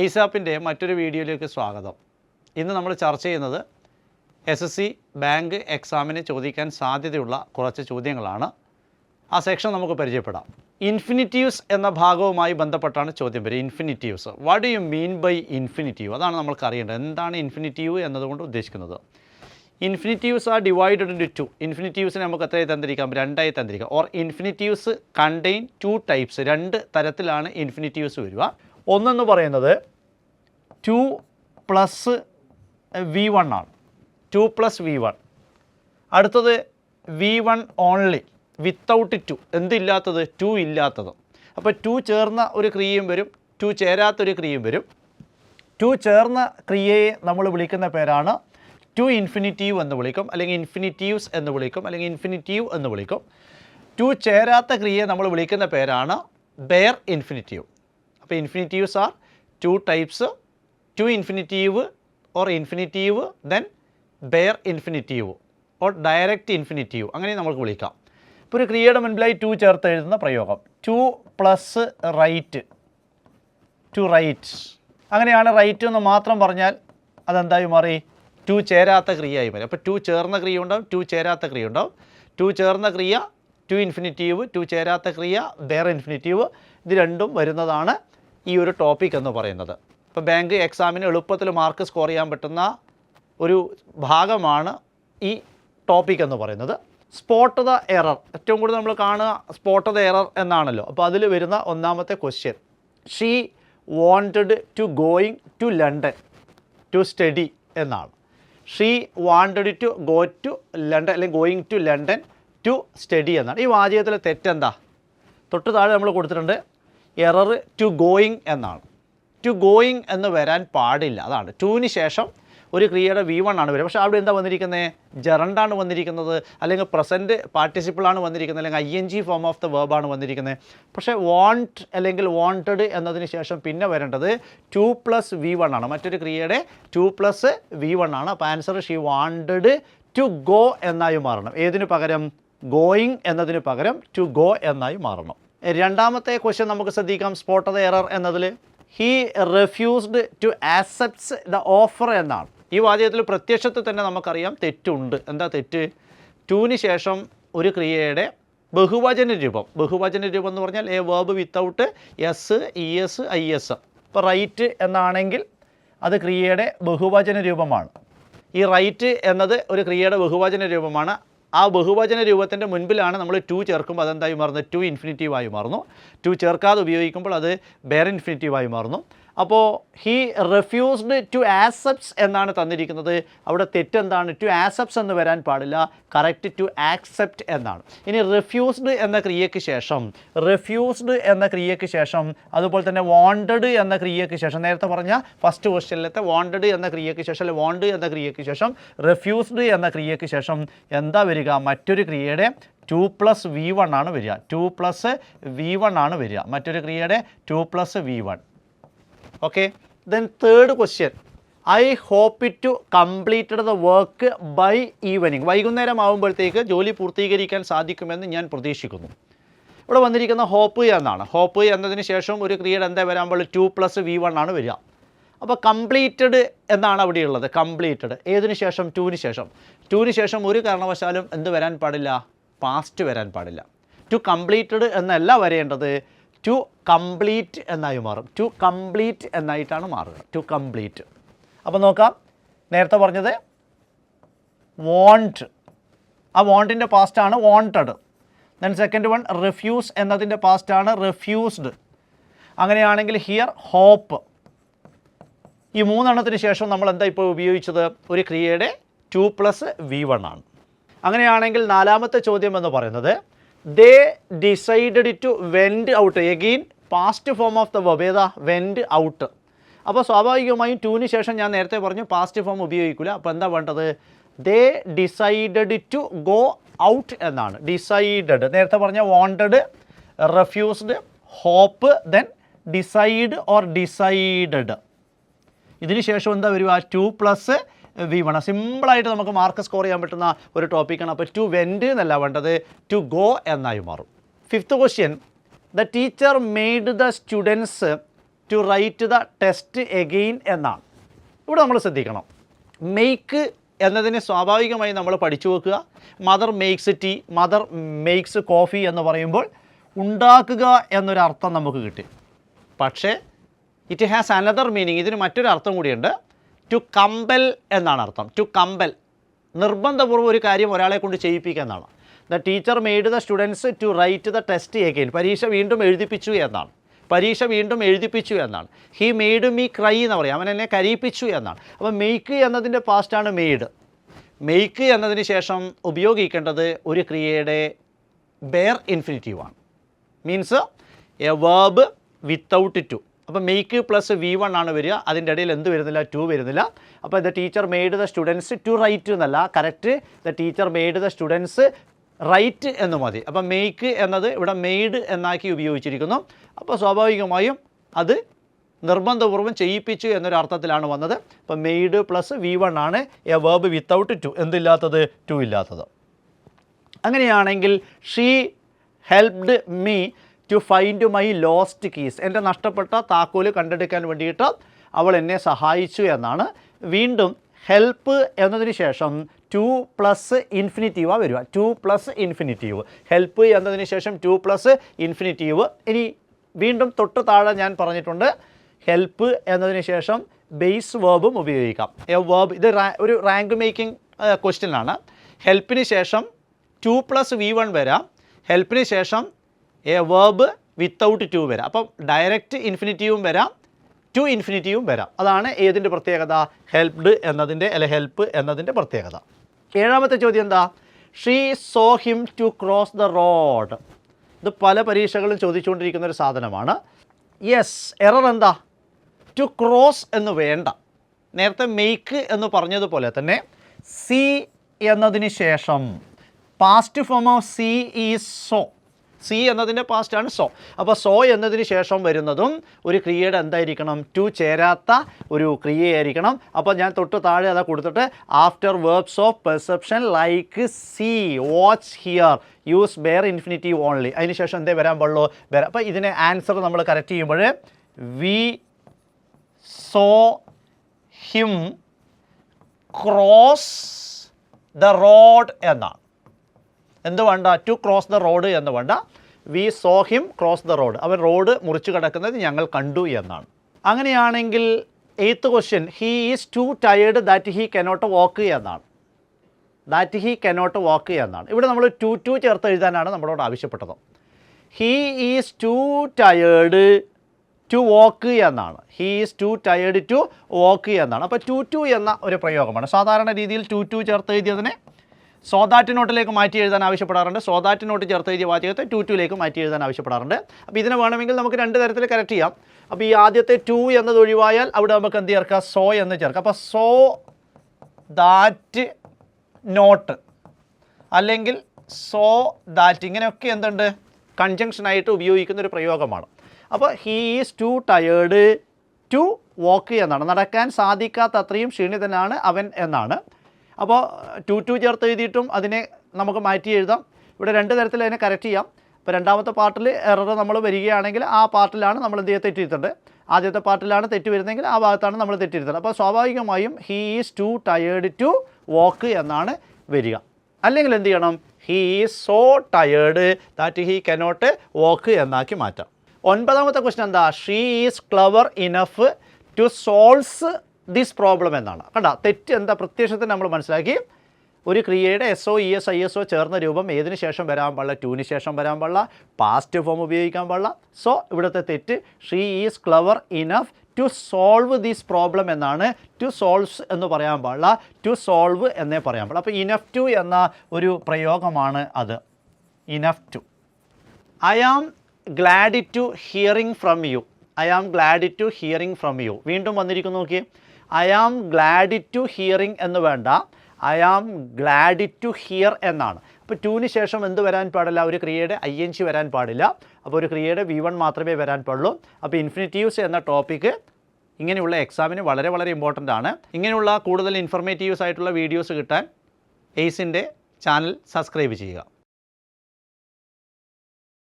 എയ്സാപ്പിൻ്റെ മറ്റൊരു വീഡിയോയിലേക്ക് സ്വാഗതം. ഇന്ന് നമ്മൾ ചർച്ച ചെയ്യുന്നത് SSC ബാങ്ക് എക്സാമിന് ചോദിക്കാൻ സാധ്യതയുള്ള കുറച്ച് ചോദ്യങ്ങളാണ്. ആ സെക്ഷൻ നമുക്ക് പരിചയപ്പെടാം. ഇൻഫിനിറ്റീവ്സ് എന്ന ഭാഗവുമായി ബന്ധപ്പെട്ടാണ് ചോദ്യം വരിക. Infinitives, what do you mean by infinitive? അതാണ് നമ്മൾക്ക് അറിയേണ്ടത്. എന്താണ് ഇൻഫിനിറ്റീവ് എന്നതുകൊണ്ട് ഉദ്ദേശിക്കുന്നത്? Infinitives are divided into two. ഇൻഫിനിറ്റീവ്സിനെ നമുക്ക് എത്രയായി തന്നിരിക്കാം? രണ്ടായി തന്നിരിക്കാം. Or infinitives contain two types. രണ്ട് തരത്തിലാണ് ഇൻഫിനിറ്റീവ്സ് വരിക. ഒന്നെന്ന് പറയുന്നത് 2 പ്ലസ് V1 ആണ്. 2 പ്ലസ് V1. അടുത്തത് V1 ഓൺലി വിത്തൗട്ട് 2. എന്തില്ലാത്തത്? 2 ഇല്ലാത്തത്. അപ്പോൾ 2 ചേർന്ന ഒരു ക്രിയയും വരും, 2 ചേരാത്തൊരു ക്രിയയും വരും. 2 ചേർന്ന ക്രിയയെ നമ്മൾ വിളിക്കുന്ന പേരാണ് ടു ഇൻഫിനിറ്റീവ് എന്ന് വിളിക്കും, അല്ലെങ്കിൽ ഇൻഫിനിറ്റീവ്സ് എന്ന് വിളിക്കും, അല്ലെങ്കിൽ ഇൻഫിനിറ്റീവ് എന്ന് വിളിക്കും. 2 ചേരാത്ത ക്രിയയെ നമ്മൾ വിളിക്കുന്ന പേരാണ് ബെയർ ഇൻഫിനിറ്റീവ്. അപ്പോൾ infinitives are 2 types: 2 infinitive or infinitive, then bare infinitive or direct infinitive, അങ്ങനെ നമുക്ക് വിളിക്കാം. ഇപ്പോൾ ഒരു ക്രിയയുടെ മുൻപിലായി 2 ചേർത്ത് എഴുതുന്ന പ്രയോഗം 2 പ്ലസ് റൈറ്റ്, ടു റൈറ്റ്. അങ്ങനെയാണ് റൈറ്റ് എന്ന് മാത്രം പറഞ്ഞാൽ അതെന്തായി മാറി? 2 ചേരാത്ത ക്രിയയായി മാറി. അപ്പോൾ 2 ചേർന്ന ക്രിയ ഉണ്ടാവും, 2 ചേരാത്ത ക്രിയ ഉണ്ടാവും. 2 ചേർന്ന ക്രിയ 2 ഇൻഫിനിറ്റീവ്, 2 ചേരാത്ത ക്രിയ ബെയർ ഇൻഫിനിറ്റീവ്. ഇത് രണ്ടും വരുന്നതാണ് ഈ ഒരു ടോപ്പിക് എന്ന് പറയുന്നത്. ഇപ്പോൾ ബാങ്ക് എക്സാമിന് എളുപ്പത്തിൽ മാർക്ക് സ്കോർ ചെയ്യാൻ പറ്റുന്ന ഒരു ഭാഗമാണ് ഈ ടോപ്പിക് എന്ന് പറയുന്നത്. Spot the error. ഏറ്റവും കൂടുതൽ നമ്മൾ കാണുക സ്പോട്ട് ദ എറർ എന്നാണല്ലോ. അപ്പോൾ അതിൽ വരുന്ന ഒന്നാമത്തെ question, she wanted to going to London to study എന്നാണ്. She wanted to go to London, അല്ലെങ്കിൽ going to London to study എന്നാണ്. ഈ വാചകത്തിലെ തെറ്റെന്താ? തൊട്ട് താഴെ നമ്മൾ കൊടുത്തിട്ടുണ്ട് എറർ ടു ഗോയിങ് എന്നാണ്. ടു ഗോയിങ് എന്ന് വരാൻ പാടില്ല. അതാണ് 2ന് ശേഷം ഒരു ക്രിയയുടെ V1 ആണ് വരിക. പക്ഷേ അവിടെ എന്താ വന്നിരിക്കുന്നത്? ജെറണ്ടാണ് വന്നിരിക്കുന്നത്, അല്ലെങ്കിൽ പ്രസൻറ്റ് പാർട്ടിസിപ്പിളാണ് വന്നിരിക്കുന്നത്, അല്ലെങ്കിൽ ING ഫോം ഓഫ് ദ വേർബാണ് വന്നിരിക്കുന്നത്. പക്ഷേ വാണ്ട് അല്ലെങ്കിൽ വാണ്ടഡ് എന്നതിന് ശേഷം പിന്നെ വരേണ്ടത് 2 പ്ലസ് V1 ആണ്. മറ്റൊരു ക്രിയയുടെ 2 പ്ലസ് V1 ആണ്. അപ്പോൾ answer she wanted to go എന്നായി മാറണം. ഏതിന് പകരം? ഗോയിങ് എന്നതിന് പകരം ടു ഗോ എന്നായി മാറണം. രണ്ടാമത്തെ ക്വസ്റ്റ്യൻ നമുക്ക് ശ്രദ്ധിക്കാം. സ്പോട്ട് ദ എറർ എന്നതിൽ he refused to accepts the offer എന്നാണ്. ഈ വാചകത്തിൽ പ്രത്യക്ഷത്തിൽ തന്നെ നമുക്കറിയാം തെറ്റുണ്ട്. എന്താ തെറ്റ്? 2ന് ശേഷം ഒരു ക്രിയയുടെ ബഹുവചന രൂപം. ബഹുവചന രൂപം എന്ന് പറഞ്ഞാൽ A verb without S, ES, IS. ഇപ്പോൾ റൈറ്റ് എന്നാണെങ്കിൽ അത് ക്രിയയുടെ ബഹുവചന രൂപമാണ്. ഈ റൈറ്റ് എന്നത് ഒരു ക്രിയയുടെ ബഹുവചന രൂപമാണ്. ആ ബഹുവചന രൂപത്തിൻ്റെ മുൻപിലാണ് നമ്മൾ 2 ചേർക്കുമ്പോൾ അതെന്തായി മാറുന്നത്? 2 ഇൻഫിനിറ്റീവായി മാറുന്നു. 2 ചേർക്കാതെ ഉപയോഗിക്കുമ്പോൾ അത് ബെയർ ഇൻഫിനിറ്റീവായി മാറുന്നു. അപ്പോൾ ഹീ റെഫ്യൂസ്ഡ് ടു ആക്സെപ്റ്റ്സ് എന്നാണ് തന്നിരിക്കുന്നത്. അവിടെ തെറ്റെന്താണ്? ടു ആക്സെപ്റ്റ്സ് എന്ന് വരാൻ പാടില്ല, കറക്റ്റ് ടു ആക്സെപ്റ്റ് എന്നാണ്. ഇനി റെഫ്യൂസ്ഡ് എന്ന ക്രിയയ്ക്ക് ശേഷം, റെഫ്യൂസ്ഡ് എന്ന ക്രിയയ്ക്ക് ശേഷം, അതുപോലെ തന്നെ വാണ്ടഡ് എന്ന ക്രിയയ്ക്ക് ശേഷം, നേരത്തെ പറഞ്ഞ ഫസ്റ്റ് ക്വസ്റ്റ്യനിലത്തെ വാണ്ടഡ് എന്ന ക്രിയയ്ക്ക് ശേഷം, അല്ലെങ്കിൽ വാണ്ട് എന്ന ക്രിയയ്ക്ക് ശേഷം റെഫ്യൂസ്ഡ് എന്ന ക്രിയയ്ക്ക് ശേഷം എന്താ വരിക? മറ്റൊരു ക്രിയയുടെ 2 പ്ലസ് V1 ആണ് വരിക. 2 പ്ലസ് V1 ആണ് വരിക. മറ്റൊരു ക്രിയയുടെ 2 പ്ലസ് V1. ഓക്കെ. Then third question, I hope to completed the work by evening. വൈകുന്നേരം ആകുമ്പോഴത്തേക്ക് ജോലി പൂർത്തീകരിക്കാൻ സാധിക്കുമെന്ന് ഞാൻ പ്രതീക്ഷിക്കുന്നു. ഇവിടെ വന്നിരിക്കുന്ന ഹോപ്പ് എന്നാണ്. ഹോപ്പ് എന്നതിന് ശേഷം ഒരു ക്രിയയുടെ എന്താ വരാൻ പാടില്ല? 2 പ്ലസ് V1 ആണ് വരിക. അപ്പോൾ കംപ്ലീറ്റഡ് എന്നാണ് അവിടെയുള്ളത്. കംപ്ലീറ്റഡ് ഏതിന് ശേഷം? 2ന് ശേഷം. 2ന് ശേഷം ഒരു കാരണവശാലും എന്ത് വരാൻ പാടില്ല? പാസ്റ്റ് വരാൻ പാടില്ല. ടു കംപ്ലീറ്റഡ് എന്നല്ല വരേണ്ടത്, ടു കംപ്ലീറ്റ് എന്നായി മാറും. ടു കംപ്ലീറ്റ് എന്നായിട്ടാണ് മാറുക. To complete. അപ്പോൾ നോക്കാം. നേരത്തെ പറഞ്ഞത് വോണ്ട്, ആ വോണ്ടിൻ്റെ പാസ്റ്റാണ് wanted. Then second one refuse എന്നതിൻ്റെ പാസ്റ്റാണ് റിഫ്യൂസ്ഡ്. അങ്ങനെയാണെങ്കിൽ ഹിയർ ഹോപ്പ്. ഈ 3 ശേഷം നമ്മൾ എന്താ ഇപ്പോൾ ഉപയോഗിച്ചത്? ഒരു ക്രിയയുടെ 2 പ്ലസ് V1 ആണ്. അങ്ങനെയാണെങ്കിൽ നാലാമത്തെ ചോദ്യം എന്ന് പറയുന്നത് they decided to went out. Again past form of the verb. ഏതാ? Went out. അപ്പോൾ സ്വാഭാവികമായും 2ന് ശേഷം ഞാൻ നേരത്തെ പറഞ്ഞു പാസ്റ്റ് ഫോം ഉപയോഗിക്കില്ല. അപ്പോൾ എന്താ വേണ്ടത്? They decided to go out എന്നാണ്. ഡിസൈഡഡ് നേരത്തെ പറഞ്ഞ wanted, refused, hope, then decide or decided. ഇതിന് ശേഷം എന്താ വരിക? 2 പ്ലസ് V1. സിമ്പിളായിട്ട് നമുക്ക് മാർക്ക് സ്കോർ ചെയ്യാൻ പറ്റുന്ന ഒരു ടോപ്പിക്കാണ്. അപ്പോൾ ടു വെൻഡ് എന്നല്ല വേണ്ടത്, ടു ഗോ എന്നായി മാറും. Fifth question, the teacher made the students to write the test again എന്നാണ്. ഇവിടെ നമ്മൾ ശ്രദ്ധിക്കണം, മെയ്ക്ക് എന്നതിന് സ്വാഭാവികമായി നമ്മൾ പഠിച്ചു വെക്കുക. Mother makes tea, mother makes coffee എന്ന് പറയുമ്പോൾ ഉണ്ടാക്കുക എന്നൊരർത്ഥം നമുക്ക് കിട്ടി. പക്ഷേ ഇറ്റ് ഹാസ് അനദർ മീനിങ്, ഇതിന് മറ്റൊരു അർത്ഥം കൂടിയുണ്ട്. ടു കമ്പൽ എന്നാണ് അർത്ഥം. ടു കമ്പൽ, നിർബന്ധപൂർവ്വം ഒരു കാര്യം ഒരാളെ കൊണ്ട് ചെയ്യിപ്പിക്കുക എന്നാണ്. The teacher made the students to write the test again, പരീക്ഷ വീണ്ടും എഴുതിപ്പിച്ചു എന്നാണ്. പരീക്ഷ വീണ്ടും എഴുതിപ്പിച്ചു എന്നാണ്. ഹി മെയ്ഡ് മീ ക്രൈ എന്ന് പറയും, അവൻ എന്നെ കരയിപ്പിച്ചു എന്നാണ്. അപ്പോൾ മെയ്ക്ക് എന്നതിൻ്റെ പാസ്റ്റാണ് മെയ്ഡ്. മെയ്ക്ക് എന്നതിന് ശേഷം ഉപയോഗിക്കേണ്ടത് ഒരു ക്രിയയുടെ ബെയർ ഇൻഫിനിറ്റീവാണ്. Means a verb without to. അപ്പോൾ മെയ്ക്ക് പ്ലസ് V1 ആണ് വരിക, അതിൻ്റെ ഇടയിൽ എന്ത് വരുന്നില്ല, ടു വരുന്നില്ല. അപ്പോൾ the teacher made the students to write എന്നല്ല, correct the teacher made the students write എന്ന് മതി. അപ്പോൾ മെയ്ക്ക് എന്നത് ഇവിടെ മെയ്ഡ് എന്നാക്കി ഉപയോഗിച്ചിരിക്കുന്നു. അപ്പോൾ സ്വാഭാവികമായും അത് നിർബന്ധപൂർവ്വം ചെയ്യിപ്പിച്ചു എന്നൊരു അർത്ഥത്തിലാണ് വന്നത്. അപ്പോൾ മെയ്ഡ് പ്ലസ് V1 ആണ് എ വേർബ് വിത്തൗട്ട് ടു, എന്തില്ലാത്തത്, ടു ഇല്ലാത്തത്. അങ്ങനെയാണെങ്കിൽ she helped me to find my lost keys, എൻ്റെ നഷ്ടപ്പെട്ട താക്കോല് കണ്ടെടുക്കാൻ വേണ്ടിയിട്ട് അവൾ എന്നെ സഹായിച്ചു എന്നാണ്. വീണ്ടും ഹെൽപ്പ് എന്നതിന് ശേഷം ടു പ്ലസ് ഇൻഫിനിറ്റീവാണ് വരിക. ടു പ്ലസ് ഇൻഫിനിറ്റീവ്, ഹെൽപ്പ് എന്നതിന് ശേഷം ടു പ്ലസ് ഇൻഫിനിറ്റീവ്. ഇനി വീണ്ടും തൊട്ട് താഴെ ഞാൻ പറഞ്ഞിട്ടുണ്ട്, ഹെൽപ്പ് എന്നതിന് ശേഷം ബേസ് വേർബും ഉപയോഗിക്കാം. എ വേർബ്, ഇത് ഒരു റാങ്ക് മേക്കിംഗ് ക്വസ്റ്റ്യനാണ്. ഹെൽപ്പിന് ശേഷം ടു പ്ലസ് V1 വരാം, ഹെൽപ്പിന് ശേഷം എ വേർബ് വിത്തൗട്ട് ടു വരാം. അപ്പം ഡയറക്റ്റ് ഇൻഫിനിറ്റീവും വരാം, ടു ഇൻഫിനിറ്റീവും വരാം. അതാണ് ഏതിൻ്റെ പ്രത്യേകത, ഹെൽപ്ഡ് എന്നതിൻ്റെ ഹെൽപ്പ് എന്നതിൻ്റെ പ്രത്യേകത. ഏഴാമത്തെ ചോദ്യം എന്താ, she saw him to cross the road. ഇത് പല പരീക്ഷകളും ചോദിച്ചുകൊണ്ടിരിക്കുന്ന ഒരു സാധനമാണ്. യെസ്, എറർ എന്താ, ടു ക്രോസ് എന്ന് വേണ്ട. നേരത്തെ മെയ്ക്ക് എന്ന് പറഞ്ഞതുപോലെ തന്നെ സി എന്നതിന് ശേഷം past form of C is so. C എന്നതിൻ്റെ പാസ്റ്റാണ് സോ. അപ്പോൾ സോ എന്നതിന് ശേഷം വരുന്നതും ഒരു ക്രിയയുടെ എന്തായിരിക്കണം, ടു ചേരാത്ത ഒരു ക്രിയയായിരിക്കണം. അപ്പോൾ ഞാൻ തൊട്ട് താഴെ അതാ കൊടുത്തിട്ട് after verbs of perception like see, watch, hear use bare infinitive only. അതിന് ശേഷം എന്തേ വരാൻ പാടുള്ളൂ, വരാം. അപ്പോൾ ഇതിനെ ആൻസർ നമ്മൾ കറക്റ്റ് ചെയ്യുമ്പോൾ we saw him cross the road എന്നാണ്. എന്ത് വേണ്ട, ടു ക്രോസ് ദ റോഡ് എന്ന് വേണ്ട, we saw him cross the road, അവൻ റോഡ് മുറിച്ച് കിടക്കുന്നത് ഞങ്ങൾ കണ്ടു എന്നാണ്. അങ്ങനെയാണെങ്കിൽ eighth question, he is too tired that he cannot walk എന്നാണ്. ദാറ്റ് ഹീ കനോട്ട് വാക്ക് എന്നാണ്. ഇവിടെ നമ്മൾ ടു ചേർത്ത് എഴുതാനാണ് നമ്മളോട് ആവശ്യപ്പെട്ടത്. He is too tired to walk എന്നാണ്. He is too tired to walk എന്നാണ്. അപ്പോൾ ടു എന്ന ഒരു പ്രയോഗമാണ്. സാധാരണ രീതിയിൽ ടു ചേർത്ത് എഴുതിയതിനെ സോ ദാറ്റ് നോട്ടിലേക്ക് മാറ്റി എഴുതാൻ ആവശ്യപ്പെടാറുണ്ട്. സോ ദാറ്റ് നോട്ട് ചേർത്ത് എഴുതിയ വാചകത്തെ ടു മാറ്റി എഴുതാൻ ആവശ്യപ്പെടാറുണ്ട്. അപ്പോൾ ഇതിനെ വേണമെങ്കിൽ നമുക്ക് രണ്ട് തരത്തിൽ കറക്റ്റ് ചെയ്യാം. അപ്പോൾ ഈ ആദ്യത്തെ ടു എന്നത് ഒഴിവായാൽ അവിടെ നമുക്ക് എന്ത് ചേർക്കാം, സോ എന്ന് ചേർക്കാം. അപ്പോൾ സോ ദാറ്റ് നോട്ട് അല്ലെങ്കിൽ സോ ദാറ്റ്, ഇങ്ങനെയൊക്കെ എന്തുണ്ട്, കൺജങ്ഷനായിട്ട് ഉപയോഗിക്കുന്ന ഒരു പ്രയോഗമാണ്. അപ്പോൾ he is too tired to walk എന്നാണ്. നടക്കാൻ സാധിക്കാത്ത അത്രയും ക്ഷീണിതനാണ് അവൻ എന്നാണ്. അപ്പോൾ ടു ചേർത്ത് എഴുതിയിട്ടും അതിനെ നമുക്ക് മാറ്റി എഴുതാം. ഇവിടെ രണ്ട് തരത്തിൽ അതിനെ കറക്റ്റ് ചെയ്യാം. ഇപ്പോൾ രണ്ടാമത്തെ പാർട്ടിൽ എറർ നമ്മൾ വരികയാണെങ്കിൽ ആ പാർട്ടിലാണ് നമ്മൾ എന്ത് ചെയ്യുക, തെറ്റിയിരുത്തേണ്ടത്. ആദ്യത്തെ പാർട്ടിലാണ് തെറ്റ് വരുന്നതെങ്കിൽ ആ ഭാഗത്താണ് നമ്മൾ തെറ്റിയിരുത്തേണ്ടത്. അപ്പോൾ സ്വാഭാവികമായും he is too tired to walk എന്നാണ് വരിക. അല്ലെങ്കിൽ എന്ത് ചെയ്യണം, he is so tired that he cannot walk എന്നാക്കി മാറ്റാം. ഒൻപതാമത്തെ ക്വസ്റ്റ്യൻ എന്താ, she is clever enough to solves this problem എന്നാണ്. കണ്ട, തെറ്റ് എന്താ, പ്രത്യക്ഷത്തിന് നമ്മൾ മനസ്സിലാക്കി. ഒരു ക്രിയയുടെ SO ES ISO ചേർന്ന രൂപം ഏതിന് ശേഷം വരാൻ പാടില്ല, ടുവിന് ശേഷം വരാൻ പാടില്ല, പാസ്റ്റ് ഫോം ഉപയോഗിക്കാൻ പാടില്ല. സോ ഇവിടുത്തെ തെറ്റ്, she is clever enough to solve this problem എന്നാണ്. ടു സോൾവ്സ് എന്ന് പറയാൻ പാടില്ല, ടു സോൾവ് എന്നേ പറയാൻ പാടില്ല. അപ്പോൾ ഇനഫ് ടു എന്ന ഒരു പ്രയോഗമാണ് അത്, enough to. I am glad to hearing from you. I am glad to hearing from you. വീണ്ടും വന്നിരിക്കുന്നു, നോക്കി. I am glad to hearing എന്ന് വേണ്ട, I am glad to hear എന്നാണ്. അപ്പോൾ ടുവിന് ശേഷം എന്ത് വരാൻ പാടില്ല, ഒരു ക്രിയയുടെ ING വരാൻ പാടില്ല. അപ്പോൾ ഒരു ക്രിയയുടെ V1 മാത്രമേ വരാൻ പാടുള്ളൂ. അപ്പോൾ ഇൻഫിനിറ്റീവ്സ് എന്ന ടോപ്പിക്ക് ഇങ്ങനെയുള്ള എക്സാമിന് വളരെ വളരെ ഇമ്പോർട്ടൻ്റ് ആണ്. ഇങ്ങനെയുള്ള കൂടുതൽ ഇൻഫർമേറ്റീവ്സ് ആയിട്ടുള്ള വീഡിയോസ് കിട്ടാൻ എയ്സിൻ്റെ ചാനൽ സബ്സ്ക്രൈബ് ചെയ്യുക.